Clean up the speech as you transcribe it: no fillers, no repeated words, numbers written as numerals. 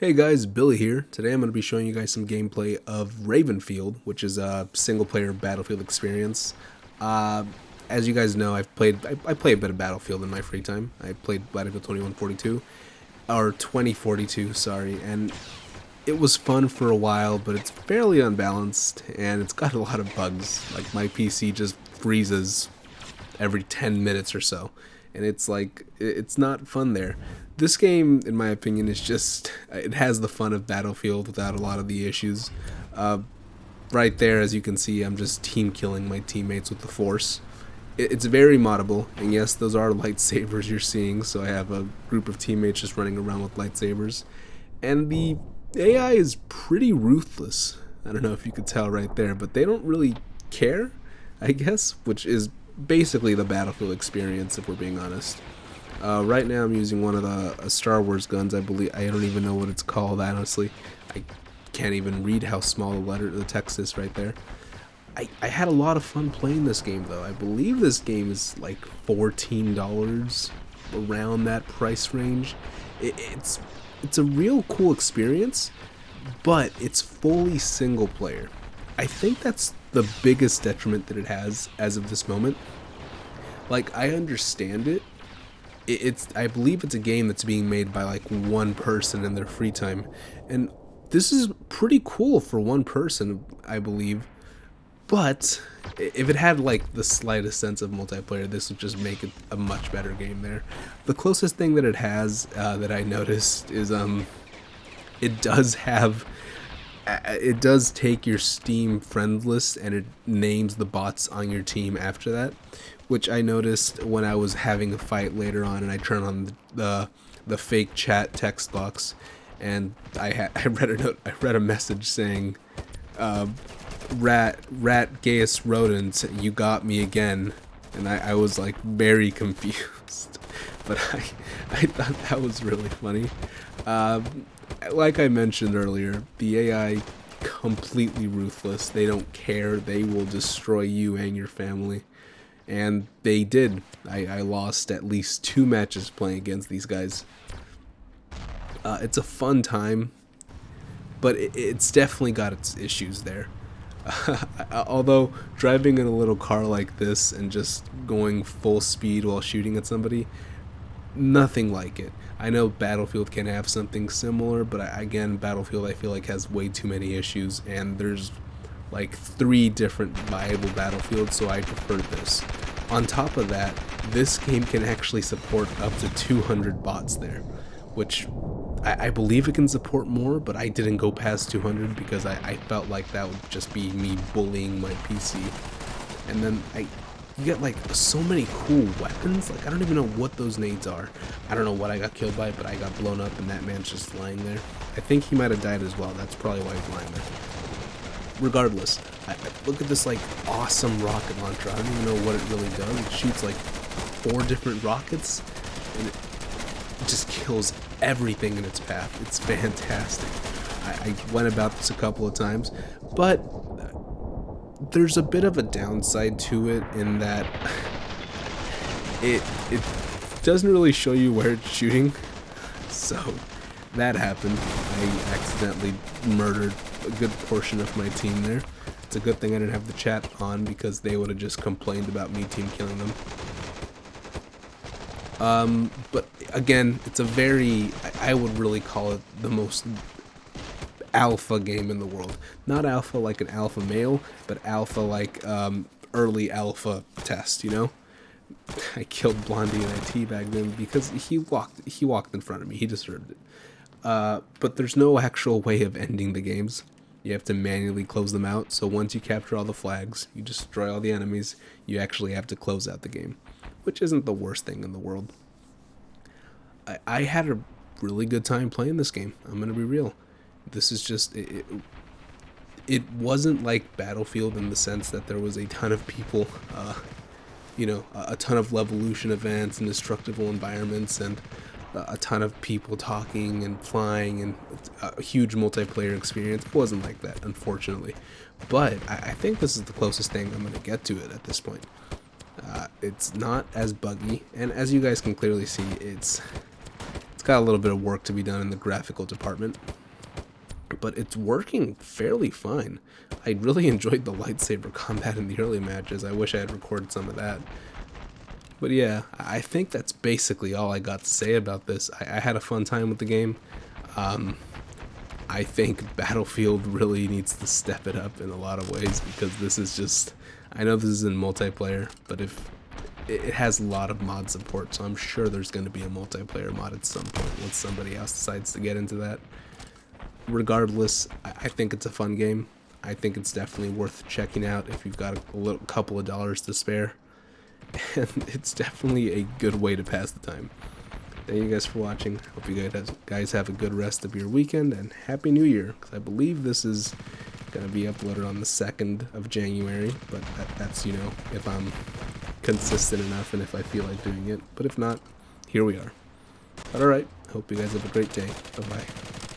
Hey guys, Billy here. Today I'm going to be showing you guys some gameplay of RavenField, which is a single-player Battlefield experience. Uh, as you guys know, I play a bit of Battlefield in my free time. I played Battlefield 2142, or 2042, sorry, and it was fun for a while, but it's fairly unbalanced, and it's got a lot of bugs. Like, my PC just freezes every 10 minutes or so, and it's not fun there. This game, in my opinion, is just, it has the fun of Battlefield without a lot of the issues. Right there, as you can see, I'm just team killing my teammates with the Force. It's very moddable, and yes, those are lightsabers you're seeing, so I have a group of teammates just running around with lightsabers. And the AI is pretty ruthless. I don't know if you could tell right there, but they don't really care, I guess, which is basically the Battlefield experience, if we're being honest. Right now I'm using one of the Star Wars guns. I don't even know what it's called, honestly. I can't even read how small the text is right there. I had a lot of fun playing this game, though. I believe this game is like $14, around that price range. It's a real cool experience, but it's fully single player. I think that's the biggest detriment that it has as of this moment. Like, I understand it. I believe it's a game that's being made by like one person in their free time, and this is pretty cool for one person, I believe. But if it had like the slightest sense of multiplayer, this would just make it a much better game there. The closest thing that it has that I noticed is it does have it does take your Steam friend list and it names the bots on your team after that, which I noticed when I was having a fight later on, and I turned on the fake chat text box, and I read a message saying, rat gayest rodent, you got me again. And I was like very confused, but I thought that was really funny. Like I mentioned earlier, the AI completely ruthless. They don't care. They will destroy you and your family. And they did. I lost at least 2 matches playing against these guys. It's a fun time, but it's definitely got its issues there. Although driving in a little car like this and just going full speed while shooting at somebody, nothing like it. I know Battlefield can have something similar, but again, Battlefield I feel like has way too many issues, and there's like 3 different viable Battlefields, so I prefer this. On top of that, this game can actually support up to 200 bots there, which I believe it can support more, but I didn't go past 200 because I felt like that would just be me bullying my PC. And then you get like so many cool weapons. Like, I don't even know what those nades are. I don't know what I got killed by, but I got blown up and that man's just lying there. I think he might have died as well. That's probably why he's lying there. Regardless, look at this like awesome rocket launcher. I don't even know what it really does. It shoots like 4 different rockets and it just kills everything in its path. It's fantastic. I went about this a couple of times, but there's a bit of a downside to it in that it doesn't really show you where it's shooting. So that happened. I accidentally murdered a good portion of my team there. It's a good thing I didn't have the chat on because they would have just complained about me team killing them. But again, it's a very, I would really call it the most alpha game in the world. Not alpha like an alpha male, but alpha like early alpha test, you know? I killed Blondie and I teabagged him because he walked in front of me. He deserved it. But there's no actual way of ending the games. You have to manually close them out. So once you capture all the flags, you destroy all the enemies, you actually have to close out the game, which isn't the worst thing in the world. I had a really good time playing this game. I'm gonna be real. This is just it wasn't like Battlefield in the sense that there was a ton of people, a ton of Levolution events and destructible environments and a ton of people talking and flying and a huge multiplayer experience. It wasn't like that, unfortunately. But I think this is the closest thing I'm going to get to it at this point. It's not as buggy, and as you guys can clearly see, it's got a little bit of work to be done in the graphical department, but it's working fairly fine. I really enjoyed the lightsaber combat in the early matches. I wish I had recorded some of that. But yeah, I think that's basically all I got to say about this. I had a fun time with the game. I think Battlefield really needs to step it up in a lot of ways, because this is just, I know this is in multiplayer, but if it has a lot of mod support, so I'm sure there's going to be a multiplayer mod at some point once somebody else decides to get into that. Regardless, I think it's a fun game. I think it's definitely worth checking out if you've got a couple of dollars to spare, and it's definitely a good way to pass the time. Thank you guys for watching. Hope you guys have a good rest of your weekend, and Happy New Year, because I believe this is going to be uploaded on the 2nd of January, but that's, you know, if I'm consistent enough and if I feel like doing it. But if not, here we are. But alright, hope you guys have a great day. Bye-bye.